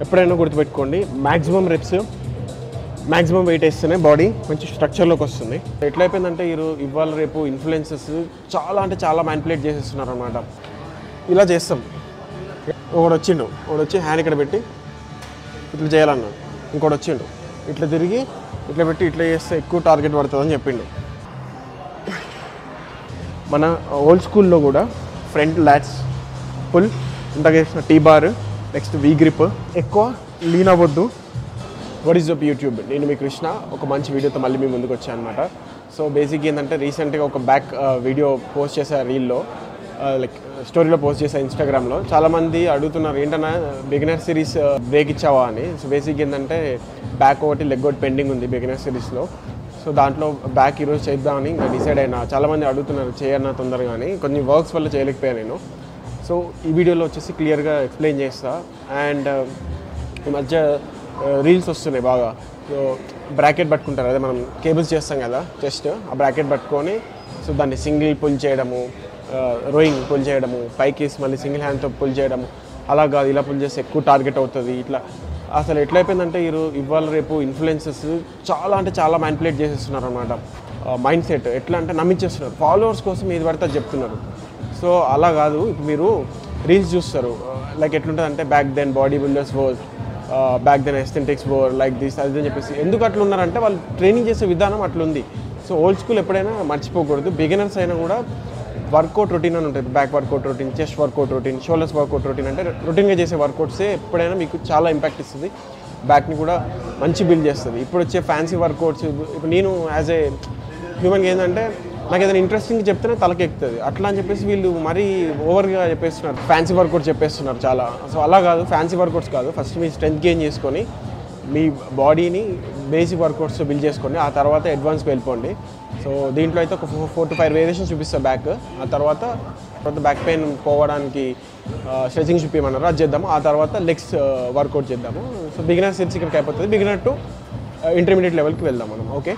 ఎప్పుడైనా గుర్తుపెట్టుకోండి, maximum reps maximum wait వేస్తేనే బాడీ మంచి స్ట్రక్చర్లోకి వస్తుంది. ఎట్లయిపోయిందంటే ఇవాళ రేపు ఇన్ఫ్లుయెన్సర్స్ చాలా మ్యానిపులేట్ చేసేస్తున్నారు అనమాట. ఇలా చేస్తాం, ఒకడు వచ్చి హ్యాండ్ ఇక్కడ పెట్టి ఇట్లా చేయాలన్నాడు, ఇంకోటి వచ్చిండు ఇట్లా తిరిగి ఇట్లా పెట్టి ఇట్లా చేస్తే ఎక్కువ టార్గెట్ పడుతుందని చెప్పిండు. మన ఓల్డ్ స్కూల్లో కూడా ఫ్రంట్ లాట్స్ పుల్, ఇంతగా చేసిన tea bar, next we grip, ఎక్కువ లీన్ అవ్వద్దు. వాట్ ఈస్ అప్ యూట్యూబ్, నేను మీ కృష్ణ ఒక మంచి వీడియోతో మళ్ళీ మీ ముందుకు వచ్చాను అనమాట. సో బేసిక్ ఏంటంటే రీసెంట్గా ఒక బ్యాక్ వీడియో పోస్ట్ చేశా రీల్లో, లైక్ స్టోరీలో పోస్ట్ చేశా ఇన్స్టాగ్రామ్లో. చాలామంది అడుగుతున్నారు ఏంటన్నా బిగినర్ సిరీస్ బ్రేక్ ఇచ్చావా అని. సో బేసిక్ ఏంటంటే బ్యాక్ ఒకటి లెగ్ ఒకటి పెండింగ్ ఉంది బిగినర్ సిరీస్లో. సో దాంట్లో బ్యాక్ ఈరోజు చేద్దామని ఇంకా డిసైడ్ అయినా. చాలామంది అడుగుతున్నారు చేయన్నా తొందరగా అని, కొన్ని వర్క్స్ వల్ల చేయలేకపోయాను నేను. సో ఈ వీడియోలో వచ్చేసి క్లియర్గా ఎక్స్ప్లెయిన్ చేస్తా. అండ్ ఈ మధ్య రీల్స్ వస్తున్నాయి బాగా. సో బ్రాకెట్ పట్టుకుంటారు, అదే మనం కేబుల్స్ చేస్తాం కదా జస్ట్ ఆ బ్రాకెట్ పట్టుకొని సో దాన్ని సింగిల్ పుల్ చేయడము, రోయింగ్ పుల్ చేయడము, పైకి మళ్ళీ సింగిల్ హ్యాండ్తో పుల్ చేయడము, అలా కాదు ఇలా పుల్ చేస్తే ఎక్కువ టార్గెట్ అవుతుంది. ఇట్లా అసలు ఎట్లయిపోయిందంటే ఇవాళ రేపు ఇన్ఫ్లుయెన్సర్స్ చాలా మ్యానిపులేట్ చేసేస్తున్నారు అనమాట. మైండ్ సెట్ ఎట్లా అంటే నమ్మించేస్తున్నారు, ఫాలోవర్స్ కోసం ఏది పడితే అది చెప్తున్నారు. సో అలా కాదు, ఇప్పుడు మీరు రీల్స్ చూస్తారు, లైక్ ఎట్లుంటుంది అంటే back then body builders wore, back then aesthetics wore, like this అది అని చెప్పేసి. ఎందుకు అట్లా ఉన్నారంటే వాళ్ళు ట్రైనింగ్ చేసే విధానం అట్లుంది. సో ఓల్డ్ స్కూల్ ఎప్పుడైనా మర్చిపోకూడదు. బిగినర్స్ అయినా కూడా వర్కౌట్ రొటీన్ అని ఉంటుంది, back work out routine, chest workout routine, shoulders work out routine, అంటే రొటీన్గా చేసే వర్కౌట్సే ఎప్పుడైనా మీకు చాలా ఇంపాక్ట్ ఇస్తుంది, బ్యాక్ని కూడా మంచి బిల్డ్ చేస్తుంది. ఇప్పుడు వచ్చే ఫ్యాన్సీ వర్కౌట్స్, ఇప్పుడు నేను యాజ్ ఏ హ్యూమన్గా ఏంటంటే నాకు ఏదైనా ఇంట్రెస్టింగ్ చెప్తేనే తలకి ఎక్కుతుంది, అట్లా అని చెప్పేసి వీళ్ళు మరీ ఓవర్గా చెప్పేస్తున్నారు, ఫ్యాన్సీ వర్కౌట్స్ చెప్పేస్తున్నారు చాలా. సో అలా కాదు, ఫ్యాన్సీ వర్కౌట్స్ కాదు, ఫస్ట్ మీ స్ట్రెంత్ గెయిన్ చేసుకొని మీ బాడీని బేసిక్ వర్కౌట్స్ బిల్డ్ చేసుకోండి, ఆ తర్వాత అడ్వాన్స్కి వెళ్ళిపోండి. సో దీంట్లో అయితే ఒక 4 to 5 వేరియేషన్స్ చూపిస్తాను బ్యాక్. ఆ తర్వాత బ్యాక్ పెయిన్ పోవడానికి స్ట్రెచింగ్ చూపించమన్నారు, అది చేద్దాము. ఆ తర్వాత లెగ్స్ వర్కౌట్ చేద్దాము. సో బిగినర్ సిరీస్ ఇక్కడికి అయిపోతుంది, బిగినర్ టు ఇంటర్మీడియట్ లెవెల్కి వెళ్దాం మనం. ఓకే,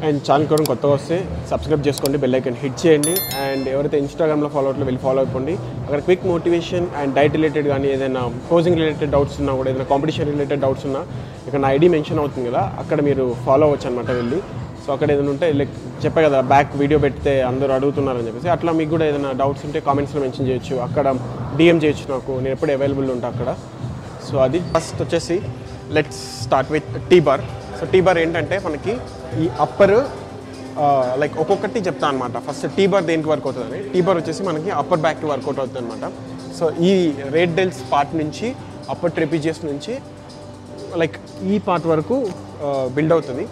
అండ్ ఛానల్ కూడా కొత్తగా వస్తే సబ్స్క్రైబ్ చేసుకోండి, బెల్ ఐకాన్ హిట్ చేయండి. అండ్ ఎవరైతే ఇన్స్టాగ్రామ్లో ఫాలో అవుట్లో వెళ్ళి ఫాలో అయిపోండి. అక్కడ quick motivation and diet related కానీ ఏదైనా కోచింగ్ రిలేటెడ్ డౌట్స్ ఉన్నా కూడా, ఏదైనా కాంపిటీషన్ రిలేటెడ్ డౌట్స్ ఉన్నా ఇక్కడ నా ఐడి మెన్షన్ అవుతుంది కదా, అక్కడ మీరు ఫాలో అవ్వచ్చు అనమాట వెళ్ళి. సో అక్కడ ఏదైనా ఉంటే లైక్ చెప్పే కదా బ్యాక్ వీడియో పెడితే అందరూ అడుగుతున్నారని చెప్పేసి, అట్లా మీకు కూడా ఏదైనా డౌట్స్ ఉంటే కామెంట్స్లో మెన్షన్ చేయొచ్చు, అక్కడ డిఎం చేయొచ్చు నాకు, నేను ఎప్పుడు అవైలబుల్ ఉంటా అక్కడ. సో అది ఫస్ట్ వచ్చేసి let's start with tea bar. So tea bar ఏంటంటే మనకి ఈ అప్పర్ లైక్ ఒక్కొక్కటి చెప్తా అనమాట. ఫస్ట్ టీ బార్ దేనికి వర్క్ అవుతుందని. టీ బార్ వచ్చేసి మనకి అప్పర్ బ్యాక్కి వర్కౌట్ అవుతుంది అనమాట. సో ఈ రేడ్ డెల్స్ పార్ట్ నుంచి అప్పర్ ట్రెపిజియస్ నుంచి లైక్ ఈ పార్ట్ వరకు బిల్డ్ అవుతుంది.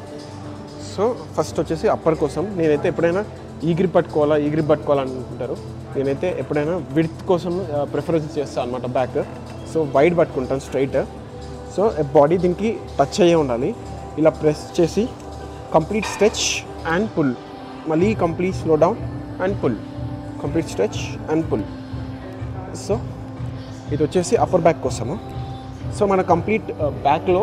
సో ఫస్ట్ వచ్చేసి అప్పర్ కోసం నేనైతే ఎప్పుడైనా ఈ గ్రిప్ పట్టుకోవాలనుకుంటారు, నేనైతే ఎప్పుడైనా విడ్త్ కోసం ప్రిఫరెన్స్ చేస్తాను అనమాట బ్యాక్. సో వైడ్ పట్టుకుంటాను స్ట్రైట్. సో బాడీ దీనికి టచ్ అయ్యే ఉండాలి. ఇలా ప్రెస్ చేసి కంప్లీట్ స్ట్రెచ్ అండ్ పుల్, మళ్ళీ complete slow down and pull, complete stretch and pull. So ఇది వచ్చేసి అప్పర్ బ్యాక్ కోసము. సో మన కంప్లీట్ బ్యాక్లో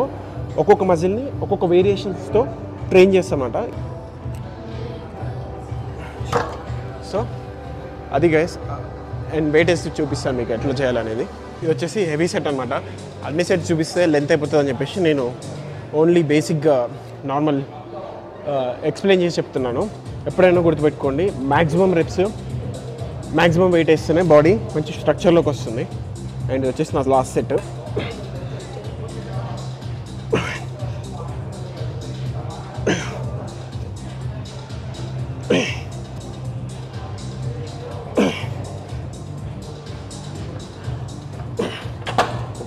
ఒక్కొక్క మజిల్ని ఒక్కొక్క వేరియేషన్స్తో ట్రైన్ చేస్తామన్నమాట. సో అది గైస్, అండ్ వెయిట్ వేసి చూపిస్తాను మీకు ఎట్లా చేయాలనేది. ఇది వచ్చేసి హెవీ సెట్ అనమాట, అన్ని సెట్స్ చూపిస్తే లెంత్ అయిపోతుంది అని చెప్పేసి నేను ఓన్లీ బేసిక్గా నార్మల్ ఎక్స్ప్లెయిన్ చేసి చెప్తున్నాను. ఎప్పుడైనా గుర్తుపెట్టుకోండి, మ్యాక్సిమం రెప్స్ మ్యాక్సిమం వెయిట్ వేస్తేనే బాడీ మంచి స్ట్రక్చర్లోకి వస్తుంది. అండ్ ఇది వచ్చేసి నా లాస్ట్ సెట్.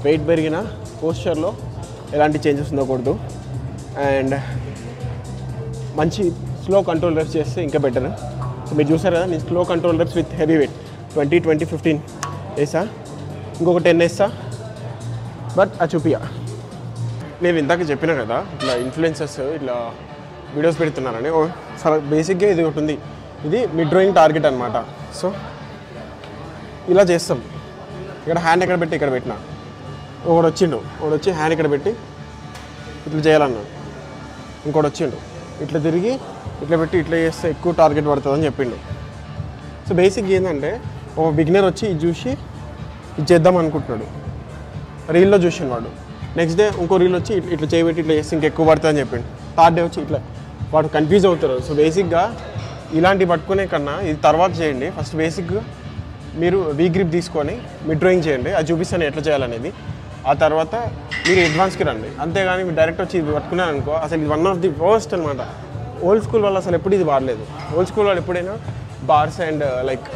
వెయిట్ పెరిగిన పోస్చర్లో ఎలాంటి చేంజెస్ ఉండకూడదు. అండ్ మంచి స్లో కంట్రోల్ రెప్స్ చేస్తే ఇంకా బెటర్. సో మీరు చూసారు కదా, నేను slow control reps with heavy weight 20, 20, 15 వేసా, ఇంకొక 10 వేస్తా. బట్ అది చూపియా. నేను ఇందాక చెప్పినా కదా ఇట్లా ఇన్ఫ్లుయెన్సర్స్ ఇట్లా వీడియోస్ పెడుతున్నారని. బేసిక్గా ఇది ఒకటి ఉంది, ఇది మిడ్ డ్రాయింగ్ టార్గెట్ అనమాట. సో ఇలా చేస్తాం. ఇక్కడ హ్యాండ్ ఎక్కడ పెట్టి ఇక్కడ పెట్టినా, ఒకడు వచ్చి హ్యాండ్ ఇక్కడ పెట్టి ఇట్లా చేయాలన్నాడు, ఇంకోటి వచ్చిండు ఇట్లా తిరిగి ఇట్లా పెట్టి ఇట్లా చేస్తే ఎక్కువ టార్గెట్ పడుతుందని చెప్పిండు. సో బేసిక్ ఏంటంటే ఒక బిగినర్ వచ్చి ఇది చూసి ఇది చేద్దాం అనుకుంటున్నాడు, రీల్లో చూసిన వాడు నెక్స్ట్ డే ఇంకో రీల్ వచ్చి ఇట్లా చేయబెట్టి ఇట్లా చేస్తే ఇంకెక్కువ పడుతుంది అని చెప్పిండు. థర్డ్ డే వచ్చి ఇట్లా వాడు కన్ఫ్యూజ్ అవుతారు. సో బేసిక్గా ఇలాంటివి పట్టుకునే కన్నా ఇది తర్వాత చేయండి. ఫస్ట్ బేసిక్గా మీరు వీ గ్రిప్ తీసుకొని మిడ్ డ్రాయింగ్ చేయండి, అది చూపిస్తాను ఎట్లా చేయాలనేది. ఆ తర్వాత మీరు అడ్వాన్స్కి రండి. అంతేగాని మీరు డైరెక్ట్ వచ్చి ఇది పట్టుకున్నాను అనుకో, అసలు ఇది వన్ ఆఫ్ ది వర్స్ట్ అనమాట. ఓల్డ్ స్కూల్ వాళ్ళు అసలు ఎప్పుడు ఇది వాడలేదు. ఓల్డ్ స్కూల్ వాళ్ళు ఎప్పుడైనా బార్స్ అండ్ లైక్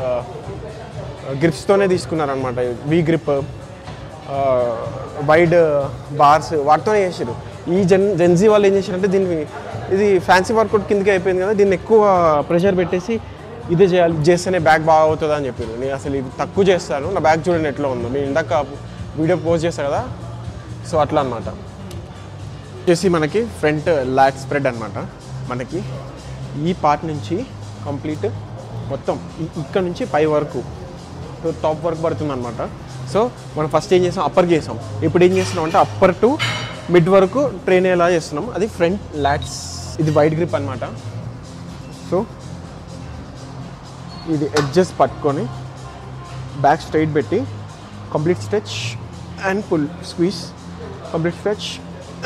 గ్రిప్స్తోనే తీసుకున్నారనమాట. వీ గ్రిప్, వైడ్ బార్స్ వాటితోనే చేసారు. ఈ జెన్జీ వాళ్ళు ఏం చేశారంటే ఇది ఫ్యాన్సీ వర్కౌట్ కిందకి అయిపోయింది కదా, దీన్ని ఎక్కువ ప్రెషర్ పెట్టేసి ఇదే చేయాలి, చేస్తేనే బ్యాక్ బాగా అవుతుంది అని చెప్పారు. నేను అసలు ఇది తక్కువ చేస్తాను, నా బ్యాక్ చూడండి ఎట్లా ఉందో. నేను ఇందాక వీడియో పోస్ట్ చేస్తాను కదా, సో అట్లా అనమాట. వచ్చేసి మనకి ఫ్రంట్ లాట్ స్ప్రెడ్ అనమాట. మనకి ఈ పార్ట్ నుంచి కంప్లీట్ మొత్తం ఇక్కడ నుంచి పై వరకు టాప్ వరకు పడుతుంది అనమాట. సో మనం ఫస్ట్ ఏం చేసాం, అప్పర్కి చేసాం. ఇప్పుడు ఏం చేస్తున్నాం అంటే అప్పర్ టు మిడ్ వరకు ట్రైన్ అయ్యేలా చేస్తున్నాం. అది ఫ్రంట్ లాట్స్. ఇది వైడ్ గ్రిప్ అనమాట. సో ఇది ఎడ్జెస్ పట్టుకొని బ్యాక్ స్ట్రైట్ పెట్టి complete stretch and pull squeeze, complete stretch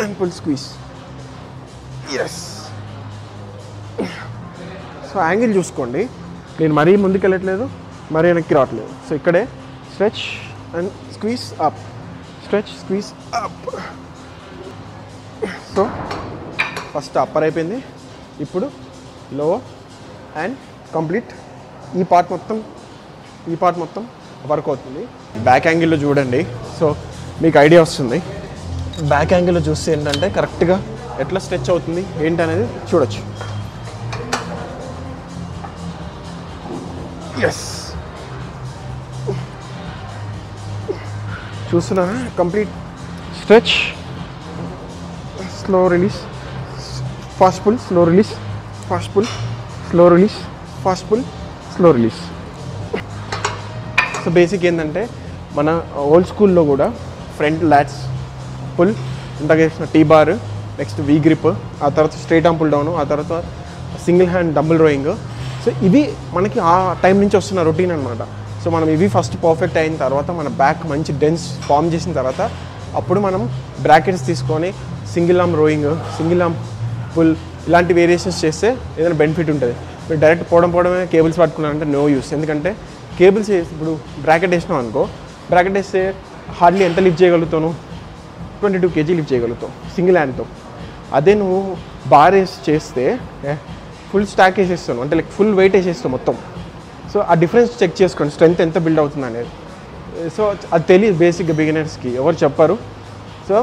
and pull squeeze. Yes. So angle చూసుకోండి, నేను మరీ ముందుకు వెళ్ళట్లేదు, మరీ వెనక్కి రావట్లేదు. సో ఇక్కడే stretch and squeeze up, stretch squeeze up. So first upper అయిపోయింది, ఇప్పుడు లోవర్ అండ్ కంప్లీట్ ఈ పార్ట్ మొత్తం వర్క్ అవుతుంది. బ్యాక్ యాంగిల్లో చూడండి, సో మీకు ఐడియా వస్తుంది. బ్యాక్ యాంగిల్లో చూస్తే ఏంటంటే కరెక్ట్గా ఎట్లా స్ట్రెచ్ అవుతుంది ఏంటి అనేది చూడొచ్చు. ఎస్, చూస్తున్నారా? Complete stretch, slow release, fast pull, slow release, fast pull, slow release, fast pull, slow release. So basic ఏంటంటే మన ఓల్డ్ స్కూల్లో కూడా ఫ్రంట్ లాట్స్ పుల్, ఇంతగా చేసిన tea bar, next we grip, ఆ తర్వాత స్ట్రైట్ ఆర్మ్ పుల్ డౌన్, ఆ తర్వాత single hand double rowing. So ఇవి మనకి ఆ టైం నుంచి వస్తున్న రొటీన్ అనమాట. సో మనం ఇవి ఫస్ట్ పర్ఫెక్ట్ అయిన తర్వాత మన బ్యాక్ మంచి డెన్స్ ఫామ్ చేసిన తర్వాత అప్పుడు మనం బ్రాకెట్స్ తీసుకొని single arm rowing, single arm pull ఇలాంటి వేరియేషన్స్ చేస్తే ఏదైనా బెనిఫిట్ ఉంటుంది. మీరు డైరెక్ట్ పోవడమే కేబుల్స్ పట్టుకున్నారంటే నో యూస్. ఎందుకంటే కేబుల్స్ ఇప్పుడు బ్రాకెట్ వేసినాం అనుకో, బ్రాకెట్ వేస్తే హార్డ్లీ ఎంత లిఫ్ట్ చేయగలుగుతాను, 22 kg లిఫ్ట్ చేయగలుగుతావు సింగిల్ హ్యాండ్తో. అదే నువ్వు బార్ వేసి చేస్తే ఫుల్ స్టాక్ వేసేస్తాను, అంటే లైక్ ఫుల్ వెయిట్ వేసేస్తావు మొత్తం. సో ఆ డిఫరెన్స్ చెక్ చేసుకోండి, స్ట్రెంత్ ఎంత బిల్డ్ అవుతుంది అనేది. సో అది తెలియదు బేసిక్గా బిగినర్స్కి, ఎవరు చెప్పారు. సో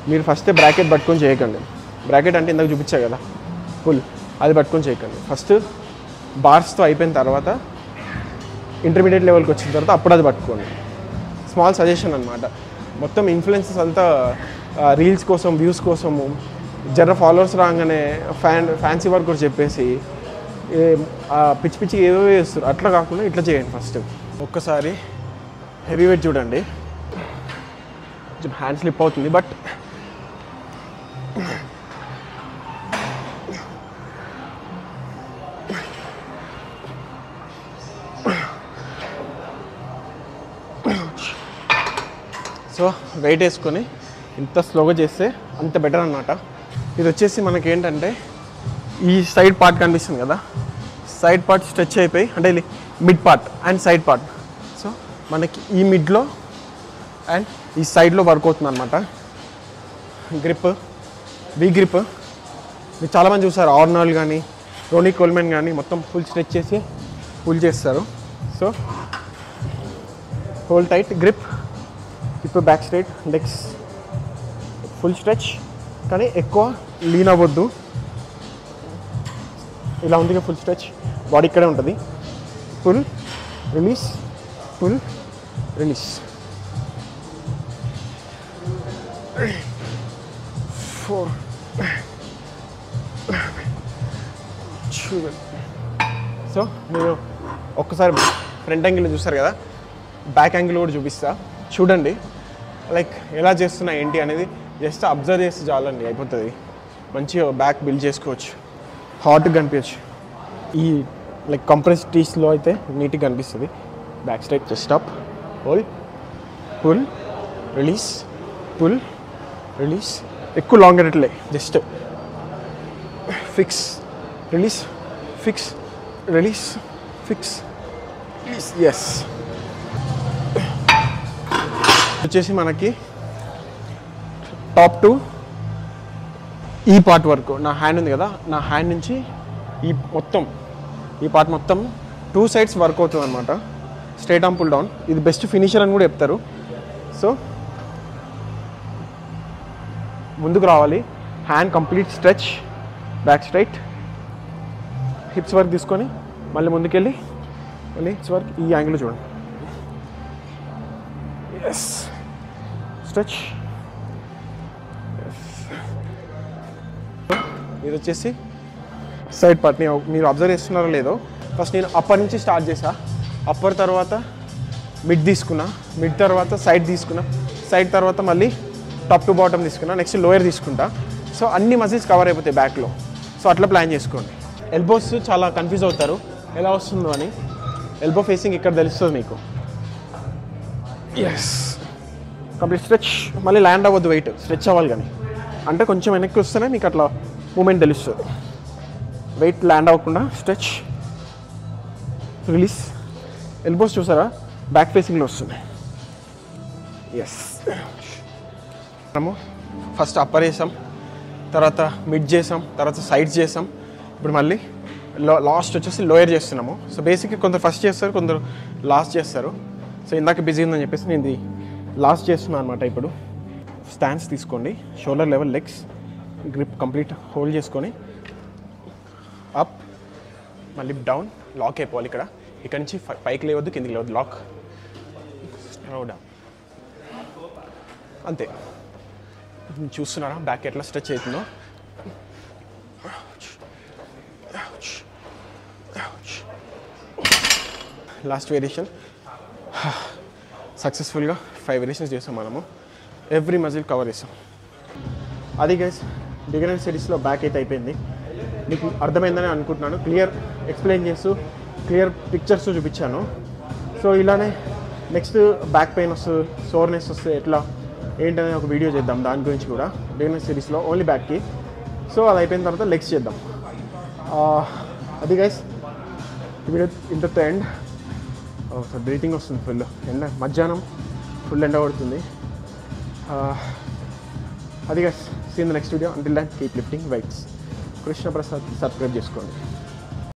మీరు ఫస్ట్ బ్రాకెట్ పట్టుకొని చేయకండి. బ్రాకెట్ అంటే ఇందాక చూపించా కదా ఫుల్, అది పట్టుకొని చేయకండి. ఫస్ట్ బార్స్తో అయిపోయిన తర్వాత ఇంటర్మీడియట్ లెవెల్కి వచ్చిన తర్వాత అప్పుడు అది పట్టుకోండి. స్మాల్ సజెషన్ అనమాట. మొత్తం ఇన్ఫ్లుయెన్సెస్ అంతా రీల్స్ కోసం, వ్యూస్ కోసము, జర ఫాలోవర్స్ రాగానే ఫ్యాన్సీ వర్క్ కూడా చెప్పేసి పిచ్చి పిచ్చి ఏదో చేస్తారు. అట్లా కాకుండా ఇట్లా చేయండి. ఫస్ట్ ఒక్కసారి హెవీ వెయిట్ చూడండి, కొంచెం హ్యాండ్ స్లిప్ అవుతుంది, బట్ సో వెయిట్ వేసుకొని ఇంత స్లోగా చేస్తే అంత బెటర్ అనమాట. ఇది వచ్చేసి మనకి ఏంటంటే ఈ సైడ్ పార్ట్ కనిపిస్తుంది కదా, సైడ్ పార్ట్ స్ట్రెచ్ అయిపోయి అంటే mid part and side part. So మనకి ఈ మిడ్లో అండ్ ఈ సైడ్లో వర్క్ అవుతుంది అనమాట. గ్రిప్, వీ గ్రిప్ మీరు చాలామంది చూసారు, ఆర్నాల్డ్ కానీ రోనీ కోల్మెన్ కానీ మొత్తం ఫుల్ స్ట్రెచ్ చేసి పుల్ చేస్తారు. సో హోల్ టైట్ గ్రిప్, ఇప్పుడు back straight, legs full stretch, కానీ ఎక్కువ లీన్ అవ్వద్దు. ఇలా ఉంది ఫుల్ స్ట్రెచ్, బాడీ ఇక్కడే ఉంటుంది. Pull release, pull release. 4 2. So నేను ఒక్కసారి ఫ్రంట్ యాంగిల్ చూస్తారు కదా, బ్యాక్ యాంగిల్ కూడా చూపిస్తా చూడండి. లైక్ ఎలా చేస్తున్నా ఏంటి అనేది జస్ట్ అబ్జర్వ్ చేస్తే చాలండి, అయిపోతుంది. మంచిగా బ్యాక్ బిల్డ్ చేసుకోవచ్చు, హాట్గా కనిపించచ్చు. ఈ లైక్ కంప్రెస్ టీస్లో అయితే నీట్గా కనిపిస్తుంది. Back straight, chest up, hold, pull release, pull release, ఎక్కువ లాంగ్ అనట్లే, just fix, release, fix, release, fix, release. Yes. వచ్చేసి మనకి టాప్ టు ఈ పార్ట్ వరకు నా హ్యాండ్ ఉంది కదా, నా హ్యాండ్ నుంచి ఈ పార్ట్ మొత్తం 2 sides వర్క్ అవుతుంది అనమాట. స్ట్రైట్ ఆర్మ్ పుల్ డౌన్, ఇది బెస్ట్ ఫినిషర్ అని కూడా చెప్తారు. సో ముందుకు రావాలి, hand complete stretch, back straight, hips work తీసుకొని మళ్ళీ ముందుకెళ్ళి మళ్ళీ హిప్స్ వర్క్ ఈ యాంగిల్లో చూడండి. Yes, stretch. ఇది వచ్చేసి సైడ్ పార్ట్ని మీరు అబ్జర్వ్ చేస్తున్నారో లేదో, ఫస్ట్ నేను అప్పర్ నుంచి స్టార్ట్ చేసా, అప్పర్ తర్వాత మిడ్ తీసుకున్నా, మిడ్ తర్వాత సైడ్ తీసుకున్నా, సైడ్ తర్వాత మళ్ళీ టాప్ టు బాటమ్ తీసుకున్నా, నెక్స్ట్ లోయర్ తీసుకుంటా. సో అన్ని మజిల్స్ కవర్ అయిపోతాయి బ్యాక్లో. సో అట్లా ప్లాన్ చేసుకోండి. ఎల్బోస్ చాలా కన్ఫ్యూజ్ అవుతారు ఎలా వస్తుందో అని. ఎల్బో ఫేసింగ్ ఇక్కడ తెలుస్తుంది మీకు. Yes, complete stretch. మళ్ళీ ల్యాండ్ అవ్వద్దు, వెయిట్ స్ట్రెచ్ అవ్వాలి. కానీ అంటే కొంచెం వెనక్కి వస్తేనే మీకు అట్లా మూమెంట్ తెలుస్తుంది. వెయిట్ ల్యాండ్ అవ్వకుండా స్ట్రెచ్, రిలీజ్. ఎల్బోస్ చూసారా బ్యాక్ ఫేసింగ్లో వస్తున్నాయి. ఎస్. మనము ఫస్ట్ అప్పర్ చేసాం, తర్వాత మిడ్ చేసాం, తర్వాత సైడ్స్ చేసాం. ఇప్పుడు మళ్ళీ లాస్ట్ వచ్చేసి లోయర్ చేస్తున్నాము. సో బేసిక్గా కొందరు ఫస్ట్ చేస్తారు, కొందరు లాస్ట్ చేస్తారు. సో ఇందాక బిజీ ఉందని చెప్పేసి నేను ఇది లాస్ట్ చేస్తున్నాను అనమాట. ఇప్పుడు స్టాండ్స్ తీసుకోండి, shoulder level, legs grip complete hold చేసుకొని అప్, మళ్ళీ డౌన్, లాక్ అయిపోవాలి. ఇక్కడ నుంచి పైకి లేవద్దు, కిందికి లేవద్దు, లాక్, డౌన్. అంతే. చూస్తున్నారా బ్యాక్ ఎట్లా స్ట్రెచ్ అవుతుందో. Last variation. సక్సెస్ఫుల్గా 5 వేరియేషన్స్ చేసాం మనము. ఎవ్రీ మజిల్ కవర్ చేసాం. అది గైస్ బిగినర్ సిరీస్లో బ్యాక్ అయితే అయిపోయింది. మీకు అర్థమైందని అనుకుంటున్నాను. క్లియర్ ఎక్స్ప్లెయిన్ చేస్తూ క్లియర్ పిక్చర్స్ చూపించాను. సో ఇలానే నెక్స్ట్ బ్యాక్ పెయిన్ వస్తుంది, సోర్నెస్ వస్తే ఎట్లా ఏంటనే ఒక వీడియో చేద్దాం దాని గురించి కూడా బిగినర్ సిరీస్లో, ఓన్లీ బ్యాక్కి. సో అది అయిపోయిన తర్వాత లెగ్స్ చేద్దాం. అది గైస్ ఈ వీడియో ఇంతతో ఎండ్. బ్రీతింగ్ వస్తుంది ఫుల్, ఎండ మధ్యాహ్నం ఫుల్ ఎండ పడుతుంది. అది guys, see in the next video. Until then keep lifting weights. Krishna Prasad subscribe చేసుకోండి.